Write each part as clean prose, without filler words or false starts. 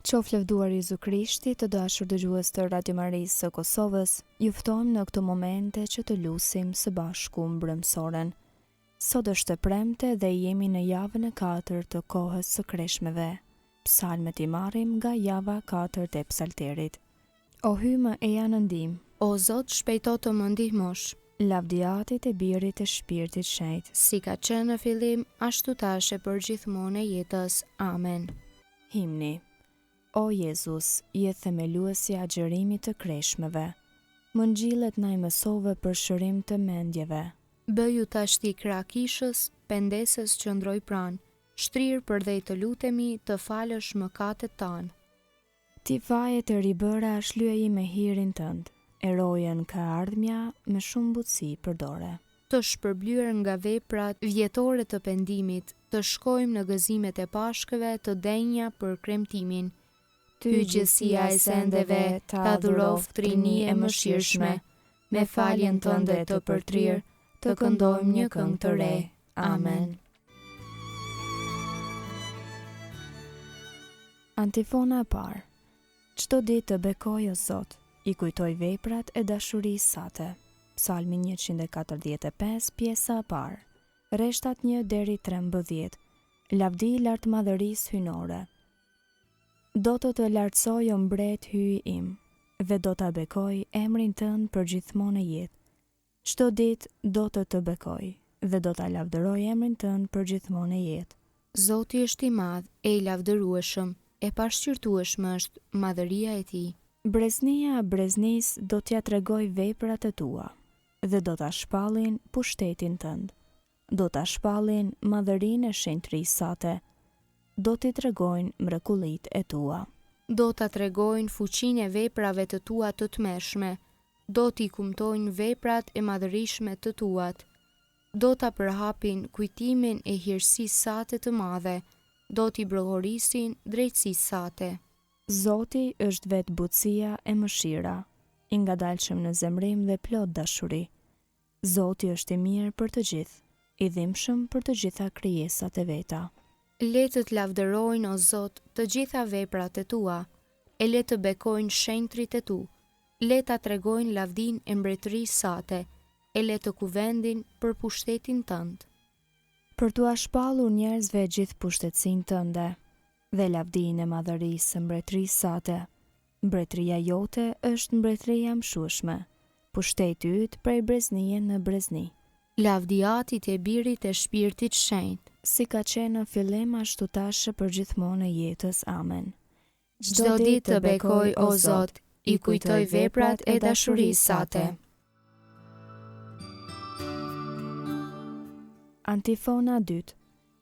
Qoftë lëvduar Jezu Krishti, të dashur dëgjues të Radio Marisë së Kosovës, ju ftojmë në këto momente që të lusim së bashku mbrëmsoren. Sot është e premte dhe jemi në javën e 4 të kohës së kreshmeve. Psalmet i marrim nga java 4 e psalterit. O hymë eja në ndihmë, O Zot, shpejto të më ndihmosh. lavdiatit e birit e shpirtit shenjtë. Si ka qenë në fillim, ashtu tash e për gjithmonë e jetës. Amen. Himni. O Jezus, je themeluesi i agjerimit të kreshmeve. Më ngjillet na i mësove për shërim të mendjeve. Bëju tash ti krah kishës, pendesës që ndroj pran, shtrirë për dhe të lutemi të falësh mëkatet tanë. Ti vajet e ribëra shlyej me hirin tënd, erojën ka ardhmja me shumë butësi përdore. Të shpërblyer nga veprat vjetore të pendimit, të shkojmë në gëzimet e pashkëve të denja për kremtimin. Ty gjësia e sendeve ta dhuroft trini e mëshirshme, me faljen tënde të përtrirë, të këndojmë një këngë të re. Amen. Antifona e parë. Çdo ditë të bekoj o Zot, i kujtoj veprat e dashurisë sate. Psalmi 145, pjesa e parë. Rreshtat 1 deri 13. Lavdi lart madhërisë hynore. Do të lartësoj o mbret hyj im, dhe do ta bekoj emrin tënd për gjithmonë e jetë. Çdo ditë do të bekoj, dhe do ta lavdëroj emrin tënd për gjithmonë e jetë. Zoti është i madh, e i lavdërueshëm, e pashqyrtueshme është madhëria e tij. Breznia e breznisë do t'ja tregoj veprat e tua, dhe do ta shpallin pushtetin tënd. Do ta shpallin madhërinë e shenjtërisë sate. Do t'i tregojnë mrekullitë e tua. Do ta tregojnë fuqinë e veprave të tua të tmerrshme. Do t'i kumtojnë veprat e madhërishme të tuat. Do ta përhapin kujtimin e hirësisë sate të madhe. Do t'i brohorisin drejtësisë sate. Zoti është vetë butësia e mëshira, i ngadalshëm në zemrim dhe plot dashuri. Zoti është i mirë për të gjithë, i dhimbshëm për të gjitha krijesat e veta. Le të lavdërojnë o Zot të gjitha veprat e tua, e le të bekojnë shenjtrit e tu, le ta tregojnë lavdin e mbretërisë sate, e le të kuvendin për pushtetin tënd. Për t'u shpallur njerëzve gjithë pushtetësinë tënde, dhe lavdinë e madhërisë së mbretërisë sate. Mbretëria jote është mbretëria mshueshme, pushteti yt prej breznie në brezni. Lavdiatit e birit e shpirtit shenjtë, si ka qenë në fillim ashtu tash për gjithmonë e jetës. Amen. Çdo ditë të bekoj o Zot, i kujtoj veprat e dashurisë sate. Antifona 2.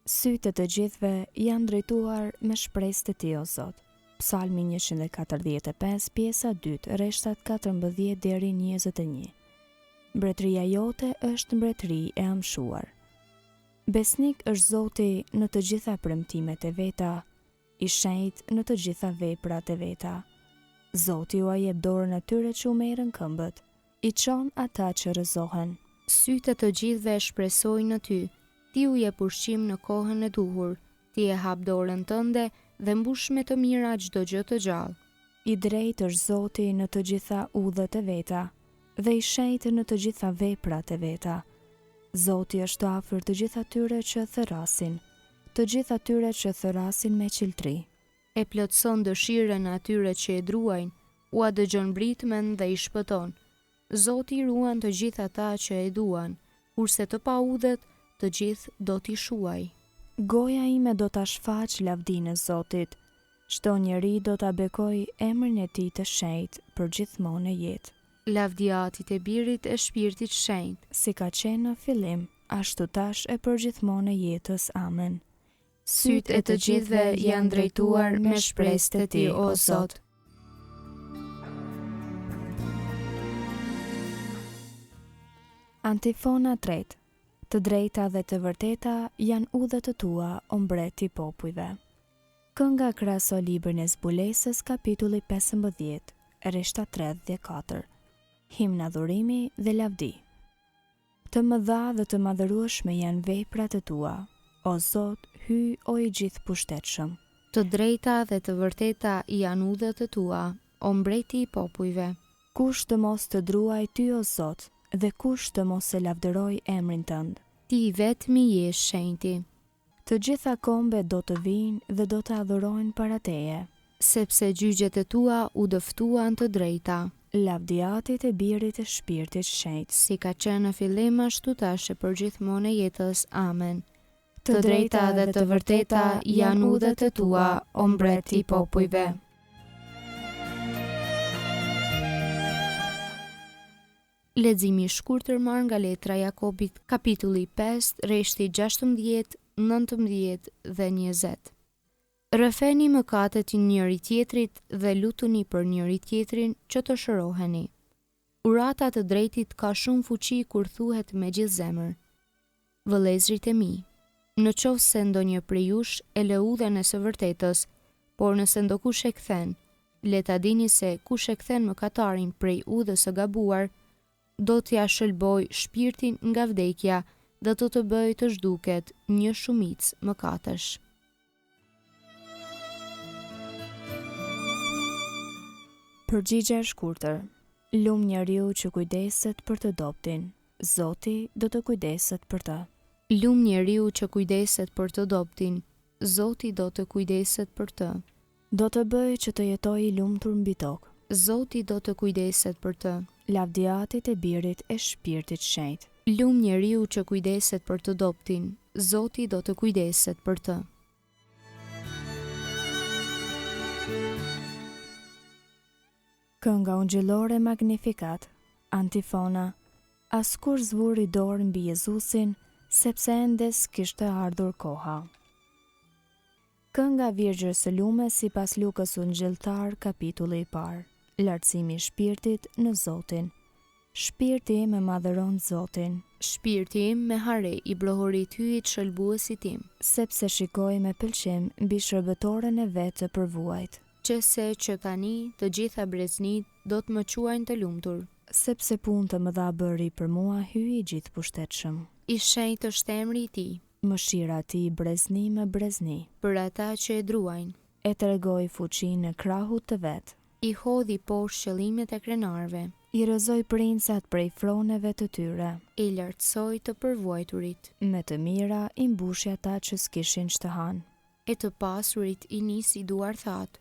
Sytë të gjithëve janë drejtuar me shpresë të ti o Zot. Psalmi 145, pjesa 2, rreshtat 14 deri 21. Mbretëria jote është mbretëri e amshuar. Besnik është Zoti në të gjitha premtimet e veta, i shenjtë në të gjitha veprat e veta. Zoti u jep dorën atyre që u merren këmbët, i çon ata që rrëzohen. Sytë të gjithëve shpresojnë në ty, ti u jep ushqim në kohën e duhur, ti e hap dorën tënde dhe mbush me të mira çdo gjë të gjallë. I drejtë është Zoti në të gjitha udhët e veta, dhe i shenjtë në të gjitha veprat e veta. Zoti është afër të gjithë atyre që thërasin, të gjithë atyre që thërasin me qiltri. E plotson dëshirën atyre që e druajnë, ua dëgjon britmen dhe i shpëton. Zoti ruan të gjithë ata që e duan, kurse të paudhët të gjithë do t'i shuaj. Goja ime do ta shfaq lavdinë e Zotit. Çdo njeri do ta bekoj emrin e tij të shenjtë për gjithmonë e jetë. Lavdiatit e birit e shpirtit shenjtë, si ka qenë në fillim, ashtu tash e për gjithmonë e jetës. Amen. Sytë e të gjithëve janë drejtuar me shpresë të ti, o Zot. Antifona 3. Të drejta dhe të vërteta janë udhët të tua, o mbret i popujve. Kënga kraso librin e zbulesës, kapitulli 15, rreshta 34. Himna dhurimi dhe lavdi. Të mëdha dhe të madhërueshme janë veprat e tua, o Zot, hyj o i gjithë pushtetshëm. Të drejta dhe të vërteta janë udhët e tua, o mbreti i popujve. Kush të mos të druaj ty o Zot, dhe kush të mos e lavdëroj emrin tënd. Ti vetmi je shenjti. Të gjitha kombe do të vinë dhe do të adhurojnë para teje. Sepse gjygjet e tua u dëftuan të drejta. Lavdiatit e birit e shpirtit shenjt. Si ka qenë në fillim ashtu tash e përgjithmonë e jetës. Amen. Të drejta dhe të vërteta janë udhët e tua, o mbret i popujve. Leximi i shkurtër marr nga letra e Jakobit, kapitulli 5, rreshti 16, 19 dhe 20. Rrëfeni mëkatet i njëri tjetrit dhe lutuni për njëri tjetrin që të shëroheni. Urata të drejtit ka shumë fuqi kur thuhet me gjithë zemër. Vëllezrit e mi, në qoftë se ndonjë prej jush e lë udhën e së vërtetës, por nëse ndokush e kthen, le ta dini se kush e kthen mëkatarin prej udhës së gabuar, do t'ja shëlboj shpirtin nga vdekja dhe do të bëj të zhduket një shumicë mëkatesh. Përgjigje e shkurtër. Lum njeriu që kujdeset për të dobtin. Zoti do të kujdeset për të. Lum njeriu që kujdeset për të dobtin. Zoti do të kujdeset për të. Do të bëj që të jetoj i lumtur mbi tokë. Zoti do të kujdeset për të. Lavdiatit e birit e shpirtit shenjt. Lum njeriu që kujdeset për të dobtin. Zoti do të kujdeset për të. Kënga ungjillore Magnificat, antifona. Askur zvuri dorë mbi Jezusin, sepse ende s'kishte ardhur koha. Kënga Virgjës së Lume sipas Lukës Ungjilltar, kapitulli i parë. Lartësimi i shpirtit në Zotin. Shpirti im e madhëron Zotin. Shpirti im me hare i brohorit hyjit shëlbuesit tim. Sepse shikoj me pëlqim mbi shërbëtoren e vet të përvuajt. Qëse që tani të gjitha breznit do të më quajnë të lumtur. Sepse punë të mëdha bëri për mua hyi i gjithë pushtetshëm. I shenjtë është emri i tij. Mëshira e tij brezni me brezni. Për ata që e druajnë. E tregoi fuqinë e krahut të vet. I hodhi poshtë qëllimet e krenarëve. I rrëzoi princat prej froneve të tyre. I lartësoi të përvojturit. Me të mira i mbushi ata që s'kishin ç'të hanë. E të pasurit i nisi duar thatë.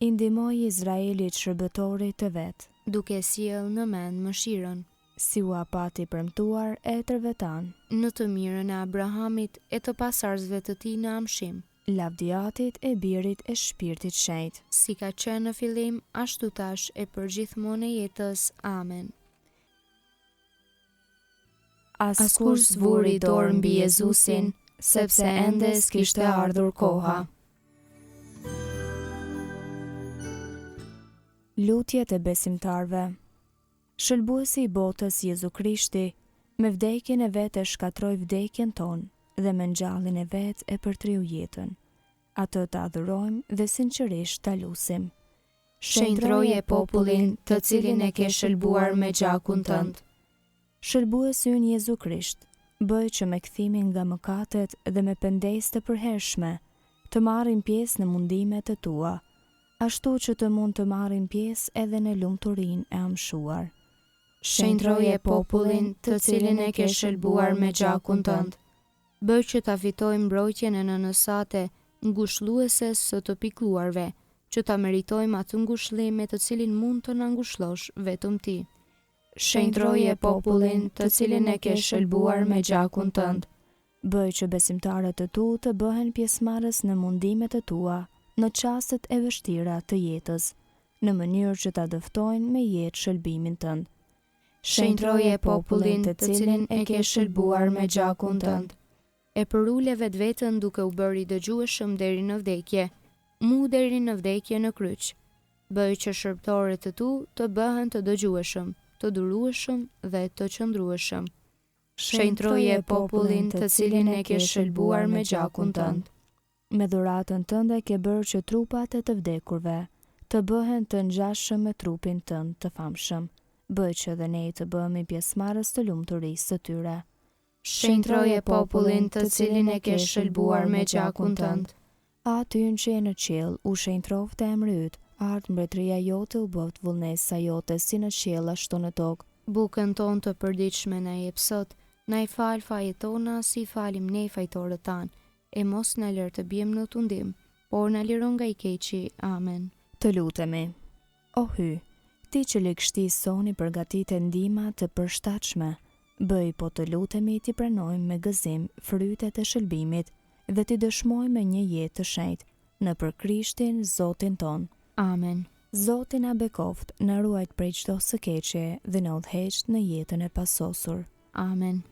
I ndihmoi Izraelit shërbëtorit të vet. Duke sjell në mend mëshirën. Si u apati premtuar e tërvetan. Në të mirën e Abrahamit e të pasardhësve të tij në amshim. Lavdiatit e birit e shpirtit shenjt. Si ka qenë në fillim, ashtu tash e përgjithmonë e jetës. Amen. Askur s'vuri dorë mbi Jezusin, sepse ende s'kishte ardhur koha. Lutjet e besimtarve. Shëlbuesi i botës Jezu Krishti, me vdekjen e vet e shkatroi vdekjen tonë dhe me ngjalljen e vet e përtriu jetën. Atë të adhurojmë dhe sinqerisht ta lusim. Shenjtroje popullin të cilin e ke shëlbuar me gjakun tënd. Shëlbuesi ynë Jezu Krisht, bëj që me kthimin nga mëkatet dhe me pengesë të përhershme, të marrim pjesë në mundimet e tua, ashtu që të mund të marrim pjesë edhe në lumturinë e amshuar. Shenjtroje popullin të cilin e ke shëlbuar me gjakun tënd. Bëj që ta fitojmë mbrojtjen e nënësate ngushëlluese së të pikëlluarve, që ta meritojmë atë ngushëllim me të cilin mund të na ngushëllosh vetëm ti. Shenjtroje popullin të cilin e ke shëlbuar me gjakun tënd. Bëj që besimtarët e tu të bëhen pjesëmarrës në mundimet e tua, në çastet e vështira të jetës, në mënyrë që ta dëftojnë me jetë shëlbimin tënd. Shenjtroje popullin të cilin e ke shëlbuar me gjakun tënd. E përule vetveten duke u bërë i dëgjueshëm deri në vdekje, mu deri në vdekje në kryq. Bëj që shërbëtorët e tu të bëhen të dëgjueshëm, të durueshëm dhe të qëndrueshëm. Shenjtroje popullin të cilin e ke shëlbuar me gjakun tënd. Me dhuratën tënde ke bërë që trupat e të vdekurve të bëhen të ngjashëm me trupin tënd të famshëm. Bëj që dhe ne të bëhemi pjesëmarrës të lumturisë së tyre. Shenjtroje popullin të cilin e ke shëlbuar me gjakun tënd. Aty që e në qiell u shenjtroft emri yt, ardh mbretëria jote, u bëft vullnesa jote si në qiell ashtu në tokë. Bukën tonë të përditshme na jep sot, na i fal fajet tona si falim ne fajtorët tanë, e mos na lër të bijmë në tundim, por na liro nga i keqi. Amen. Të lutemi. O hy, ti që likështis soni përgatite ndihma të përshtatshme, bëj po të lutemi ti pranojmë me gëzim frytet e shëlbimit dhe ti dëshmojmë një jetë të shenjtë nëpër Krishtin Zotin ton. Amen. Zoti na bekoft, na ruajt prej çdo së keqe dhe na udhëheq në jetën e pasosur. Amen.